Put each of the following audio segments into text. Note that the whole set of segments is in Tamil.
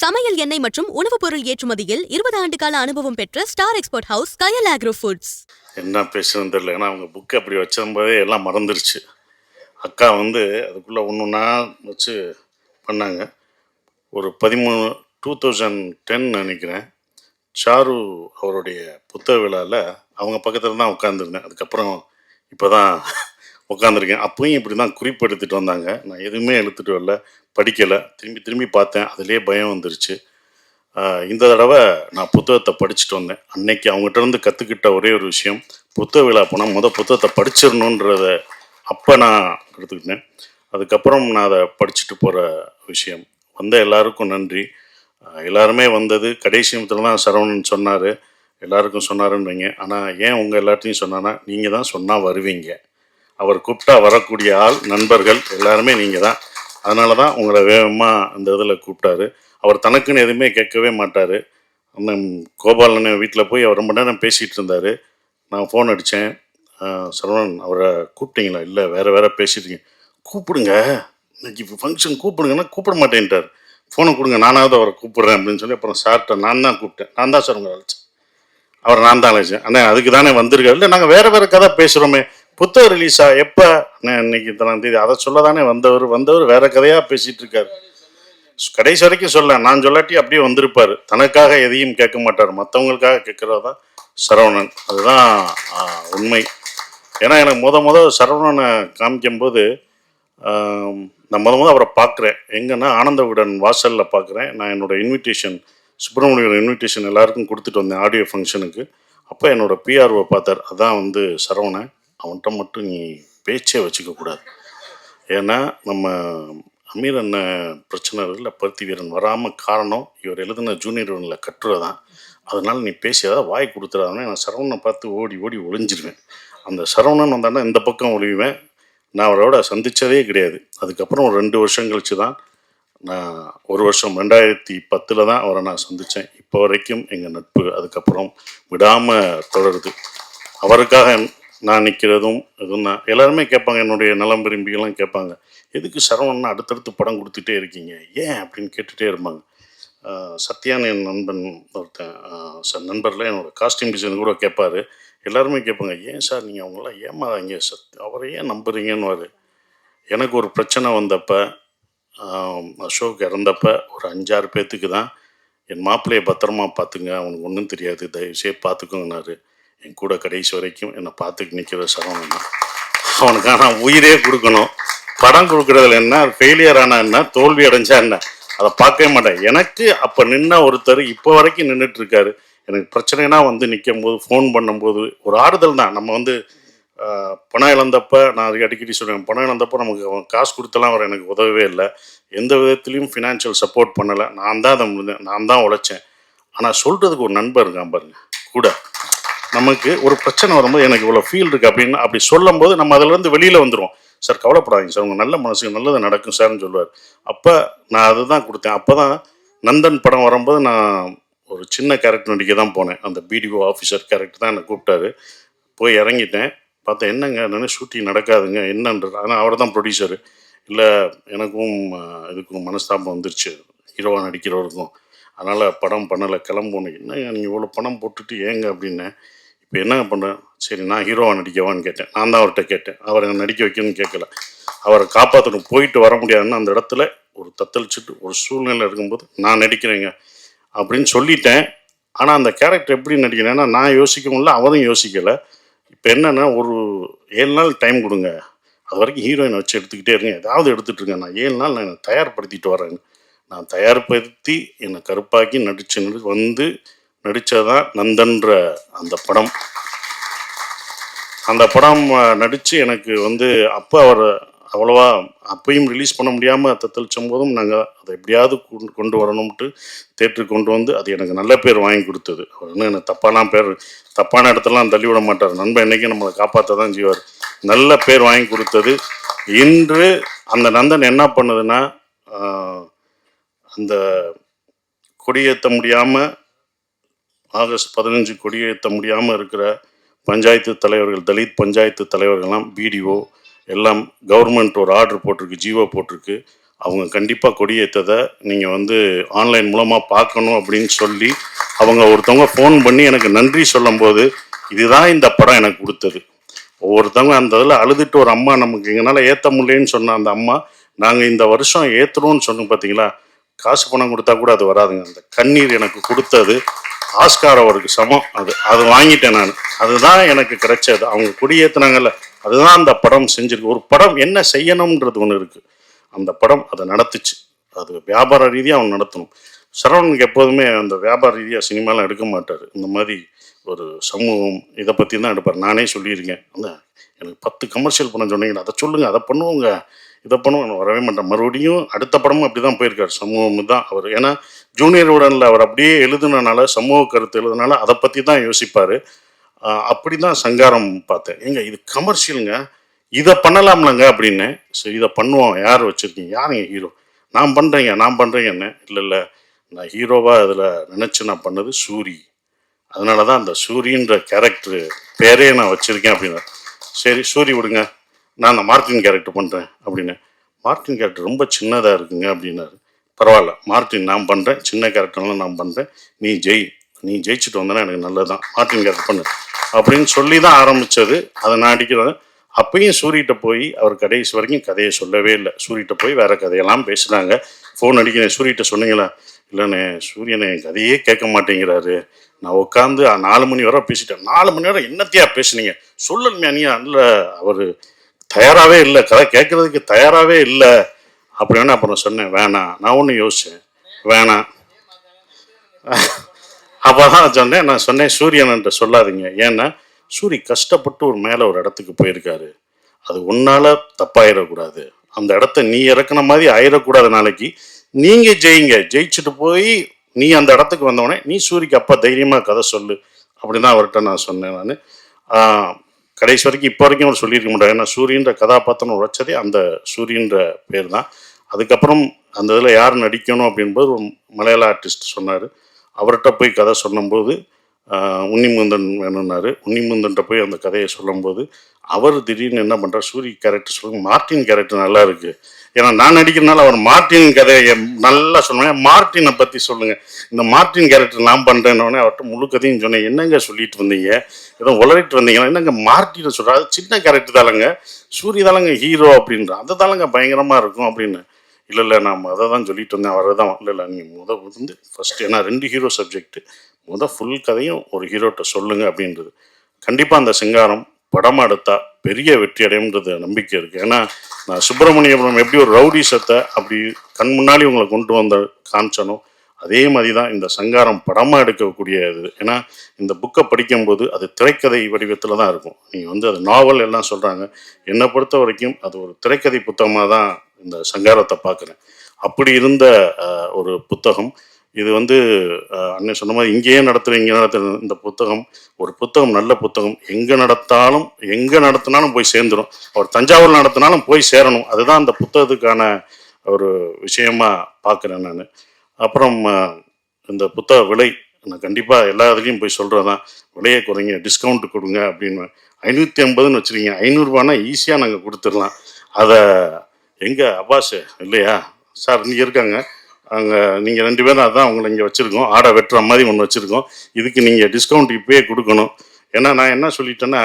சமையல் எண்ணெய் மற்றும் உணவுப் பொருள் ஏற்றுமதியில் 20 ஆண்டு கால அனுபவம் பெற்ற ஸ்டார் எக்ஸ்போர்ட் ஹவுஸ் கயல் ஆக்ரோ ஃபுட்ஸ். என்ன பேசுறதுன்னு தெரியல. ஏன்னா அவங்க புக்கு அப்படி வச்சம்போதே எல்லாம் மறந்துருச்சு. அக்கா அதுக்குள்ளே ஒன்றுன்னா வச்சு பண்ணாங்க. ஒரு 2010 நினைக்கிறேன், சாரு அவருடைய புத்தக விழாவில் அவங்க பக்கத்தில் தான் உட்காந்துருந்தேன். அதுக்கப்புறம் இப்போ தான் உட்காந்துருக்கேன். அப்பயும் இப்படி தான் குறிப்பு எடுத்துகிட்டு வந்தாங்க. நான் எதுவுமே எடுத்துகிட்டு வரல, படிக்கலை. திரும்பி திரும்பி பார்த்தேன், அதிலே பயம் வந்துருச்சு. இந்த தடவை நான் புத்தகத்தை படிச்சுட்டு வந்தேன். அன்னைக்கு அவங்ககிட்ட இருந்து கற்றுக்கிட்ட ஒரே ஒரு விஷயம், புத்தக விழா போனால் புத்தகத்தை படிச்சிடணுன்றத அப்போ நான் எடுத்துக்கிட்டேன். அதுக்கப்புறம் நான் அதை படிச்சுட்டு போகிற விஷயம். வந்த எல்லாருக்கும் நன்றி. எல்லாருமே வந்தது கடைசி நிமிஷத்தில் தான் சரவணன் சொன்னார், எல்லாருக்கும் சொன்னாருன்றீங்க. ஆனால் ஏன் உங்கள் எல்லாத்தையும் சொன்னான்னா, நீங்கள் தான் சொன்னால் வருவீங்க. அவர் கூப்பிட்டா வரக்கூடிய ஆள், நண்பர்கள் எல்லாருமே நீங்கள் தான். அதனால தான் உங்களை வேகமாக அந்த இதில் கூப்பிட்டாரு. அவர் தனக்குன்னு எதுவுமே கேட்கவே மாட்டார். அண்ணன் கோபாலன் வீட்டில் போய் அவர் ரொம்ப நேரம் பேசிகிட்டு இருந்தார். நான் ஃபோன் அடித்தேன், சரவணன் அவரை கூப்பிட்டீங்களா? இல்லை, வேறு பேசிட்டீங்க. கூப்பிடுங்க, இன்னைக்கு ஃபங்க்ஷன் கூப்பிடுங்கன்னா கூப்பிட மாட்டேன்ட்டார். ஃபோனை கொடுங்க, நானாவது அவரை கூப்பிட்றேன் அப்படின்னு சொல்லி அப்புறம் சார்கிட்ட நான் தான் கூப்பிட்டேன். நான் தான் சார் உங்களை அழைச்சேன், அவர் நான் தான் அழைச்சேன். அண்ணே அதுக்கு தானே வந்திருக்காரு. இல்லை, நாங்கள் வேறு கதை பேசுகிறோமே, புத்தகம் ரிலீஸா எப்போ? அண்ணே இன்னைக்கு 3ஆம் தேதி. அதை சொல்ல தானே வந்தவர் வேறு கதையாக பேசிகிட்டு இருக்காரு. கடைசி வரைக்கும் சொல்ல, நான் சொல்லாட்டி அப்படியே வந்திருப்பார். தனக்காக எதையும் கேட்க மாட்டார், மற்றவங்களுக்காக கேட்குறது தான் சரவணன். அதுதான் உண்மை. ஏன்னா எனக்கு சரவணனை காமிக்கும்போது நான் அவரை பார்க்குறேன். எங்கன்னா ஆனந்த விகடன் வாசலில் பார்க்குறேன். நான் என்னோடய இன்விடேஷன், சுப்பிரமணியோட இன்விடேஷன் எல்லாருக்கும் கொடுத்துட்டு வந்தேன் ஆடியோ ஃபங்க்ஷனுக்கு. அப்போ என்னோடய பிஆர்ஓ பார்த்தார். அதான் சரவணன், அவன்கிட்ட மட்டும் நீ பேச்சே வச்சுக்கக்கூடாது. ஏன்னா நம்ம அமீர் அண்ணன் பிரச்சனை இல்லை, பருத்தி வீரன் வராமல் காரணம் இவர் எழுதின ஜூனியர் ஒன்றில் கட்டுரை தான். அதனால் நீ பேசி ஏதாவது வாய் கொடுத்துடாதுன்னு நான் சரவணனை பார்த்து ஓடி ஒளிஞ்சிருவேன். அந்த சரவணன் வந்தான்னா இந்த பக்கம் ஒளிவேன். நான் அவரோட சந்தித்ததே கிடையாது. அதுக்கப்புறம் ஒரு 2 வருஷம் கழித்து தான், நான் ஒரு வருஷம் 2010 தான் அவரை நான் சந்தித்தேன். இப்போ வரைக்கும் எங்கள் நட்பு அதுக்கப்புறம் விடாமல் தொடருது. அவருக்காக நான் நிற்கிறதும் எதுவும் தான். எல்லாருமே கேட்பாங்க, என்னுடைய நலம் விரும்பிகள்லாம் கேட்பாங்க, எதுக்கு சரவணன் அடுத்தடுத்து படம் கொடுத்துட்டே இருக்கீங்க, ஏன் அப்படின்னு கேட்டுகிட்டே இருப்பாங்க. சத்யான் என் நண்பன் ஒருத்தன், நண்பரில் என்னோடய காஸ்டியூம் டிசைன் கூட கேட்பார். எல்லாருமே கேட்பாங்க, ஏன் சார் நீங்கள் அவங்களாம் ஏமாறாங்க, அவரை ஏன் நம்புறீங்கன்னு. எனக்கு ஒரு பிரச்சனை வந்தப்போ, அசோக் இறந்தப்போ ஒரு 5-6 பேர்த்துக்கு தான், என் மாப்பிள்ளையை பத்திரமா பார்த்துங்க, அவனுக்கு ஒன்றும் தெரியாது, தயவுசெய்து பார்த்துக்கோங்கன்னாரு. என் கூட கடைசி வரைக்கும் என்னை பார்த்துக்கு நிற்கிற சரவணன் தான். அவனுக்காக நான் உயிரே கொடுக்கணும். படம் கொடுக்குறதுல என்ன, ஃபெயிலியர் ஆனால் என்ன, தோல்வி அடைஞ்சா என்ன, அதை பார்க்கவே மாட்டேன். எனக்கு அப்போ நின்ன ஒருத்தர் இப்போ வரைக்கும் நின்றுட்டுருக்காரு. எனக்கு பிரச்சனைனா நிற்கும் போது ஃபோன் பண்ணும்போது ஒரு ஆறுதல் தான். நம்ம பணம் இழந்தப்போ, நான் அதுக்கு அடிக்கடி சொல்லுவேன், பணம் இழந்தப்போ நமக்கு காசு கொடுத்தலாம் அவர் எனக்கு உதவவே இல்லை, எந்த விதத்துலேயும் ஃபினான்ஷியல் சப்போர்ட் பண்ணலை. நான் தான் அதை முடிஞ்சேன், நான் தான் உழைச்சேன். ஆனால் சொல்கிறதுக்கு ஒரு நண்பர் இருக்கான் பாருங்க கூட. நமக்கு ஒரு பிரச்சனை வரும்போது எனக்கு இவ்வளோ ஃபீல் இருக்குது அப்படின்னு அப்படி சொல்லும் போது நம்ம அதிலேருந்து வெளியில் வந்துடுவோம். சார் கவலைப்படாதீங்க சார், உங்கள் நல்ல மனசுக்கு நல்லது நடக்கும் சார்னு சொல்லுவார். அப்போ நான் அதுதான் கொடுத்தேன். அப்போ தான் நந்தன் படம் வரும்போது நான் ஒரு சின்ன கேரக்டர் நடிக்க தான் போனேன். அந்த பிடிஓ ஆஃபீஸர் கேரக்டர் தான் என்னை கூப்பிட்டாரு. போய் இறங்கிட்டேன். பார்த்தேன், என்னங்க என்னென்ன ஷூட்டிங் நடக்காதுங்க என்னன்றது. ஆனால் அவர் தான் ப்ரொடியூசரு. இல்லை, எனக்கும் இதுக்கும் மனஸ்தாபம் வந்துருச்சு, ஹீரோவாக நடிக்கிறவருக்கும். அதனால் படம் பண்ணலை, கிளம்புனேன். என்னங்க நீங்கள் இவ்வளோ பணம் போட்டுட்டு ஏங்க அப்படின்னேன். இப்போ என்னங்க பண்ணுறேன், சரி நான் ஹீரோவாக நடிக்கவான்னு கேட்டேன். நான் தான் அவர்கிட்ட கேட்டேன், அவரை நடிக்க வைக்கணும்னு கேட்கல. அவரை காப்பாற்றணும், போயிட்டு வர முடியாதுன்னு அந்த இடத்துல ஒரு தத்தளிச்சுட்டு ஒரு சூழ்நிலை இருக்கும்போது நான் நடிக்கிறேங்க அப்படின்னு சொல்லிட்டேன். ஆனால் அந்த கேரக்டர் எப்படி நடிக்கிறேன்னா நான் யோசிக்கவும் அவரும் யோசிக்கலை. இப்போ என்னென்னா, ஒரு 7 நாள் டைம் கொடுங்க, அது வரைக்கும் ஹீரோயினை வச்சு எடுத்துக்கிட்டே இருங்க, ஏதாவது எடுத்துகிட்டு இருக்கேன், நான் 7 நாள் நான் தயார்படுத்திட்டு வரேன். நான் தயார்படுத்தி என்னை கருப்பாக்கி நடித்தது தான் நந்தன்ற அந்த படம். அந்த படம் நடித்து எனக்கு அப்போ அவர் அவ்வளோவா அப்பையும் ரிலீஸ் பண்ண முடியாமல் தத்தளிச்சும் போதும் நாங்கள் அதை எப்படியாவது கொண்டு வரணும்ட்டு தேட்டருக்கு கொண்டு வந்து அது எனக்கு நல்ல பேர் வாங்கி கொடுத்தது. அவர் எனக்கு தப்பான இடத்துலாம் தள்ளி விட மாட்டார். நண்பன் என்றைக்கும் நம்மளை காப்பாற்ற தான் செய்வார். நல்ல பேர் வாங்கி கொடுத்தது. இன்று அந்த நந்தன் என்ன பண்ணுதுன்னா, அந்த கொடியேற்ற முடியாமல், ஆகஸ்ட் 15 கொடியேற்ற முடியாமல் இருக்கிற பஞ்சாயத்து தலைவர்கள், தலித் பஞ்சாயத்து தலைவர்கள்லாம், பிடிஓ எல்லாம் கவர்மெண்ட் ஒரு ஆர்டர் போட்டிருக்கு, ஜிஓ போட்டிருக்கு. அவங்க கண்டிப்பாக கொடியேற்றதை நீங்கள் வந்து ஆன்லைன் மூலமாக பார்க்கணும் அப்படின்னு சொல்லி அவங்க ஒருத்தவங்க ஃபோன் பண்ணி எனக்கு நன்றி சொல்லும்போது இதுதான் இந்த படம் எனக்கு கொடுத்தது. ஒவ்வொருத்தவங்க அந்த இதில் அழுதுட்டு ஒரு அம்மா நமக்கு எங்களால் ஏற்ற முடியலன்னு சொன்ன அந்த அம்மா நாங்கள் இந்த வருஷம் ஏற்றுறோம்னு சொன்னோம் பார்த்தீங்களா, காசு பணம் கொடுத்தா கூட அது வராதுங்க. அந்த கண்ணீர் எனக்கு கொடுத்தது ஆஸ்கார் அவருக்கு சமம். அது வாங்கிட்டேன் நான். அதுதான் எனக்கு கிடைச்சது. அவங்க கொடியேற்றினாங்கல்ல, அதுதான் அந்த படம் செஞ்சிருக்கு. ஒரு படம் என்ன செய்யணுன்றது ஒன்று இருக்குது. அந்த படம் அதை நடத்துச்சு. அது வியாபார ரீதியாக அவன் நடத்தணும். சரவணனுக்கு எப்போதுமே அந்த வியாபார ரீதியாக சினிமாலாம் எடுக்க மாட்டார். இந்த மாதிரி ஒரு சமூகம் இதை பற்றி தான் எடுப்பார். நானே சொல்லியிருக்கேன், அந்த எனக்கு 10 கமர்ஷியல் படம் சொன்னீங்கன்னா அதை சொல்லுங்கள், அதை பண்ணுவோங்க, இதை பண்ணுவோம், வரவே மாட்டேன். மறுபடியும் அடுத்த படமும் அப்படி தான் போயிருக்கார். சமூகம் தான் அவர். ஏன்னா ஜூனியர் உடனில் அவர் அப்படியே எழுதுனனால, சமூக கருத்து எழுதுனால அதை பற்றி தான் யோசிப்பார். அப்படி தான் சங்காரம் பார்த்தேன். ஏங்க இது கமர்ஷியலுங்க, இதை பண்ணலாம்லங்க அப்படின்னு. சரி இதை பண்ணுவோம், யார் வச்சுருக்கீங்க, யாருங்க ஹீரோ, நான் பண்ணுறேங்கன்னு. இல்லை நான் ஹீரோவாக அதில் நினச்சி நான் பண்ணது சூரி. அதனால தான் அந்த சூரின்ற கேரக்டரு பேரே நான் வச்சுருக்கேன் அப்படின்னா. சரி சூரி விடுங்க, நான் அந்த மார்ட்டின் கேரக்டர் பண்ணுறேன் அப்படின்னு. மார்ட்டின் கேரக்டர் ரொம்ப சின்னதாக இருக்குங்க அப்படின்னாரு. பரவாயில்ல, மார்ட்டின் நான் பண்ணுறேன், சின்ன கேரக்டர்லாம் நான் பண்ணுறேன், நீ ஜெயிச்சுட்டு வந்தேன்னா எனக்கு நல்லது தான், மார்ட்டின் கேரக்டர் பண்ணு அப்படின்னு சொல்லி தான் ஆரம்பித்தது. அதை நான் அடிக்கிறேன். அப்பயும் சூரிகிட்ட போய் அவர் கடைசி வரைக்கும் கதையை சொல்லவே இல்லை. சூரிகிட்ட போய் வேறு கதையெல்லாம் பேசுனாங்க. ஃபோன் அடிக்கிறேன், சூரிகிட்ட சொன்னீங்களா, இல்லைண்ணே சூரியனை கதையே கேட்க மாட்டேங்கிறாரு, நான் உட்காந்து 4 மணி வரை பேசிட்டேன். 4 மணி வரை என்னத்தையா பேசுனீங்க, சொல்லணுமே நீ. இல்லை அவர் தயாராகவே இல்லை, கதை கேட்குறதுக்கு தயாராகவே இல்லை அப்படின்னு. அப்புறம் சொன்னேன் வேணாம், நான் ஒன்று யோசித்தேன், வேணாம். அப்போ தான் சொன்னேன், நான் சொன்னேன் சூரியன்ட்ட சொல்லாதீங்க. ஏன்னா சூரி கஷ்டப்பட்டு ஒரு மேலே ஒரு இடத்துக்கு போயிருக்காரு, அது உன்னால் தப்பாயிடக்கூடாது, அந்த இடத்த நீ இறக்குன மாதிரி ஆயிடக்கூடாது. நாளைக்கு நீங்கள் ஜெயிச்சுட்டு போய் நீ அந்த இடத்துக்கு வந்தவொடனே நீ சூரிக்கு அப்பா தைரியமாக கதை சொல்லு அப்படின்னு தான் அவர்கிட்ட நான் சொன்னேன். நான் கடைசி வரைக்கும் இப்போ வரைக்கும் அவர் சொல்லியிருக்க மாட்டாங்க. ஏன்னா சூரியன்ற கதாபாத்திரம் உழைச்சதே அந்த சூரியன்ற பேர் தான். அதுக்கப்புறம் அந்த இதில் யார் நடிக்கணும் அப்படின்போது ஒரு மலையாள ஆர்டிஸ்ட் சொன்னார். அவர்கிட்ட போய் கதை சொல்லும்போது உன்னிமுந்தன் வேணும்னாரு. உன்னிமுந்தன்ட்ட போய் அந்த கதையை சொல்லும்போது அவர் திடீர்னு என்ன பண்ணுறார், சூரி கேரக்டர் சொல்லுங்க, மார்ட்டின் கேரக்டர் நல்லா இருக்குது, ஏன்னா நான் நடிக்கிறதுனால அவர் மார்ட்டின் கதையை நல்லா சொல்லுவேன், மார்ட்டினை பற்றி சொல்லுங்கள், இந்த மார்ட்டின் கேரக்டர் நான் பண்ணுறேன்னொடனே அவர்கிட்ட முழு கதையும் சொன்னேன். என்னங்க சொல்லிட்டு வந்தீங்க, ஏதோ உளறிட்டு வந்தீங்கன்னா, என்னங்க மார்ட்டினை சொல்கிறா, அது சின்ன கேரக்டர் தானங்க, சூரிய தானங்க ஹீரோ அப்படின்ற, அது தானங்க பயங்கரமாக இருக்கும் அப்படின்னு. இல்லை நான் அதை தான் சொல்லிட்டு வந்தேன், அவரை தான். இல்லை நீங்கள் வந்து ஃபஸ்ட்டு, ஏன்னா 2 ஹீரோ சப்ஜெக்ட்டு, ஃபுல் கதையும் ஒரு ஹீரோட்ட சொல்லுங்கள் அப்படின்றது. கண்டிப்பாக அந்த சிங்காரம் படமாக எடுத்தால் பெரிய வெற்றி அடையும்ன்றது நம்பிக்கை இருக்குது. ஏன்னா நான் சுப்பிரமணியபுரம் எப்படி ஒரு ரவுடிசத்தை அப்படி கண் முன்னாடி உங்களை கொண்டு வந்த காமிச்சனோ, அதே மாதிரி தான் இந்த சங்காரம் படமாக எடுக்கக்கூடிய இது. ஏன்னா இந்த புக்கை படிக்கும்போது அது திரைக்கதை வடிவத்தில் தான் இருக்கும். நீங்கள் அது நாவல் எல்லாம் சொல்கிறாங்க, என்னை பொறுத்த வரைக்கும் அது ஒரு திரைக்கதை புத்தகமாக தான் இந்த சங்காரத்தை பார்க்குறேன். அப்படி இருந்த ஒரு புத்தகம் இது. அண்ணன் சொன்ன மாதிரி இங்கேயே இங்கே நடத்துகிற இந்த புத்தகம் ஒரு புத்தகம், நல்ல புத்தகம், எங்கே நடத்தினாலும் போய் சேர்ந்துடும். அவர் தஞ்சாவூர் நடத்தினாலும் போய் சேரணும். அதுதான் அந்த புத்தகத்துக்கான ஒரு விஷயமா பார்க்குறேன் நான். அப்புறம் இந்த புத்தக விலை நான் கண்டிப்பாக எல்லா இதுலேயும் போய் சொல்கிறது தான், விலையை குறைங்க, டிஸ்கவுண்ட் கொடுங்க அப்படின்னு. 550ன்னு வச்சுருக்கீங்க, 500 ரூபானா ஈஸியாக நாங்கள் கொடுத்துடலாம். அதை எங்கே அப்பாஸ் இல்லையா சார், இங்கே இருக்காங்க, அங்கே நீங்கள் 2 பேரும், அதுதான் அவங்கள இங்கே வச்சுருக்கோம், ஆடை வெட்டுற மாதிரி ஒன்று வச்சுருக்கோம். இதுக்கு நீங்கள் டிஸ்கவுண்ட் இப்போயே கொடுக்கணும். ஏன்னா நான் என்ன சொல்லிட்டேன்னா,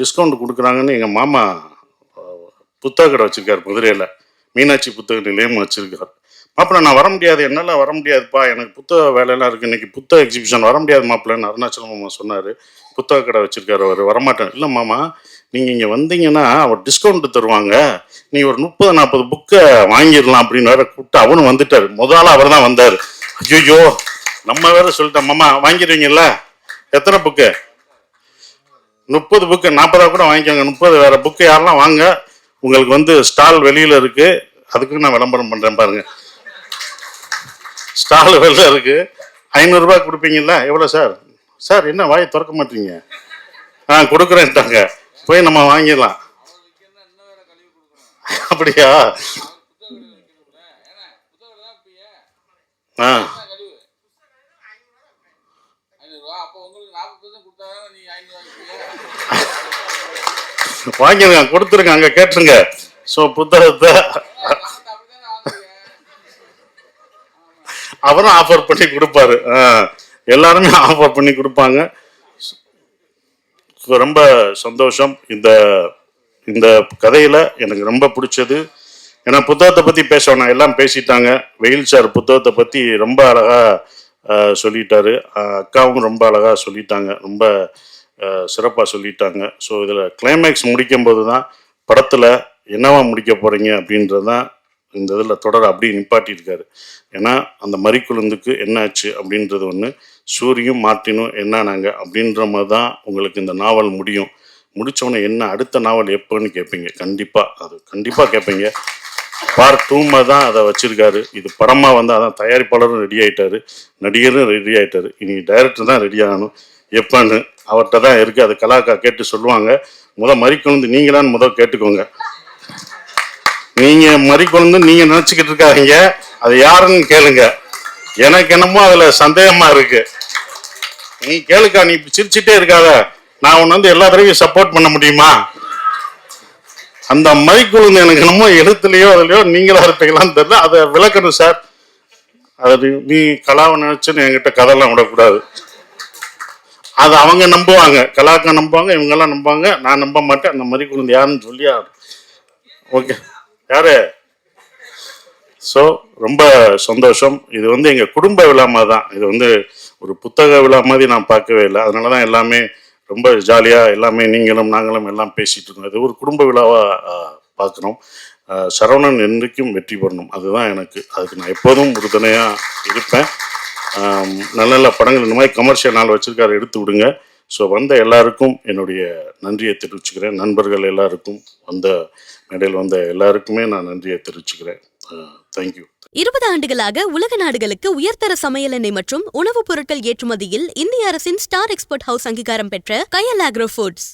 டிஸ்கவுண்ட் கொடுக்குறாங்கன்னு எங்கள் மாமா புத்தக கடை வச்சுருக்கார் மதுரையில், மீனாட்சி புத்தக நிலையம் வச்சுருக்கார். மாப்பிள்ளை நான் வர முடியாது, என்னால் வர முடியாதுப்பா, எனக்கு புத்தக வேலையெல்லாம் இருக்குது, இன்றைக்கி புத்தக எக்ஸிபிஷன், வர முடியாது மாப்பிள்ளைன்னு அருணாச்சலம் மாமா சொன்னார். புத்தக கடை வச்சுருக்காரு அவர், வரமாட்டேன். இல்லை மாமா, நீங்கள் இங்கே வந்தீங்கன்னா அவர் டிஸ்கவுண்ட் தருவாங்க, நீங்கள் ஒரு 30-40 புக்கை வாங்கிடலாம் அப்படின்னு வேற கூப்பிட்டு அவனும் வந்துட்டார். முதல்ல அவர் தான் வந்தார். ஐயோ நம்ம வேற சொல்லிட்டோம், மாமா வாங்கிடுவீங்கல்ல, எத்தனை புக்கு, 30 புக்கு, 40 கூட வாங்கிக்கோங்க, 30 வேற புக்கு யாரெல்லாம் வாங்க, உங்களுக்கு ஸ்டால் வெளியில் இருக்குது, அதுக்கு நான் விளம்பரம் பண்ணுறேன் பாருங்க, ஸ்டால் வெளியில் இருக்குது, 500 ரூபாய் கொடுப்பீங்கல்ல, எவ்வளோ சார், சார் என்ன வாயை திறக்க மாட்டீங்க, கொடுக்குறேன்ட்டாங்க, போய் நம்ம வாங்கிடலாம். அப்படியா, வாங்கிருங்க, கொடுத்துருங்க, அங்கே கேட்டுருங்க. ஸோ புத்தகத்தை அவரும் ஆஃபர் பண்ணி கொடுப்பாரு. எல்லாருமே ஆஃபர் பண்ணி கொடுப்பாங்க. ரொம்ப சந்தோஷம். இந்த இந்த கதையில் எனக்கு ரொம்ப பிடிச்சது, ஏன்னா புத்தகத்தை பற்றி பேசணும், எல்லாம் பேசிட்டாங்க. வெயில் சார் புத்தகத்தை பற்றி ரொம்ப அழகாக சொல்லிட்டாரு. அக்காவும் ரொம்ப அழகாக சொல்லிட்டாங்க, ரொம்ப சிறப்பாக சொல்லிட்டாங்க. ஸோ இதில் கிளைமேக்ஸ் முடிக்கும்போது தான் படத்தில் என்னவா முடிக்க போகிறீங்க அப்படின்றது தான் இந்த இதில் தொடர் அப்படியே நிப்பாட்டியிருக்காரு. ஏன்னா அந்த மறிக்குழுந்துக்கு என்ன ஆச்சு அப்படின்றது ஒன்று, சூரியும் மார்ட்டினும் என்னானாங்க அப்படின்ற மாதிரி தான் உங்களுக்கு இந்த நாவல் முடியும். முடித்தவொடனே என்ன அடுத்த நாவல் எப்போன்னு கேட்பீங்க. கண்டிப்பாக கேட்பீங்க. பார்ட் 2 தான் அதை வச்சுருக்காரு. இது படமாக வந்து அதான் தயாரிப்பாளரும் ரெடி ஆகிட்டாரு, நடிகரும் ரெடி ஆகிட்டாரு. இனி டைரக்டர் தான் ரெடி ஆகணும். எப்போன்னு அவர்கிட்ட தான் இருக்குது. அது கலாக்கா கேட்டு சொல்லுவாங்க. மறிக்குழுந்து நீங்களான்னு கேட்டுக்கோங்க. நீங்கள் மறிக்குழுந்து நீங்கள் நினச்சிக்கிட்டு இருக்காதீங்க, அது யாருன்னு கேளுங்க. எனக்கு என்னமோ அதில் சந்தேகமாக இருக்கு. நீ கேளுக்கா, நீ சிரிச்சுட்டே இருக்காத, நான் உன்னை வந்து எல்லா தடவையும் சப்போர்ட் பண்ண முடியுமா? அந்த மறிக்குழுந்து எனக்கு என்னமோ எழுத்துலையோ அதுலையோ நீங்களா இருப்பீங்களான்னு தெரியல. அதை விளக்கணும் சார். அது நீ கலாவை நினைச்சுன்னு என்கிட்ட கதையெல்லாம் விடக்கூடாது. அது அவங்க நம்புவாங்க, கலாக்கா நம்புவாங்க, இவங்கெல்லாம் நம்புவாங்க, நான் நம்ப மாட்டேன். அந்த மறிக்குழுந்து யாருன்னு சொல்லி ஓகே யாரு? ஸோ ரொம்ப சந்தோஷம். இது வந்து எங்கள் குடும்ப விழா மாதிரி தான். இது வந்து ஒரு புத்தக விழா மாதிரி நான் பார்க்கவே இல்லை. அதனால தான் எல்லாமே ரொம்ப ஜாலியாக எல்லாமே நீங்களும் நாங்களும் எல்லாம் பேசிகிட்டு இருக்கோம். இது ஒரு குடும்ப விழாவாக பார்க்குறோம். சரவணன் என்றைக்கும் வெற்றி பெறணும், அதுதான் எனக்கு. அதுக்கு நான் எப்போதும் உறுதுணையாக இருப்பேன். நல்ல நல்ல படங்கள் இந்த மாதிரி கமர்ஷியல் நாள் வச்சுருக்காரு, எடுத்து விடுங்க. ஸோ வந்த எல்லாருக்கும் என்னுடைய நன்றியை தெரிவிச்சுக்கிறேன். நண்பர்கள் எல்லாருக்கும், மேடையில் வந்த எல்லாருக்குமே நான் நன்றியை தெரிவிச்சுக்கிறேன். தேங்க்யூ. 20 ஆண்டுகளாக உலக நாடுகளுக்கு உயர்தர சமையல் எண்ணெய் மற்றும் உணவுப் பொருட்கள் ஏற்றுமதியில் இந்திய அரசின் ஸ்டார் எக்ஸ்போர்ட் ஹவுஸ் அங்கீகாரம் பெற்ற கயல் ஆக்ரோ ஃபுட்ஸ்.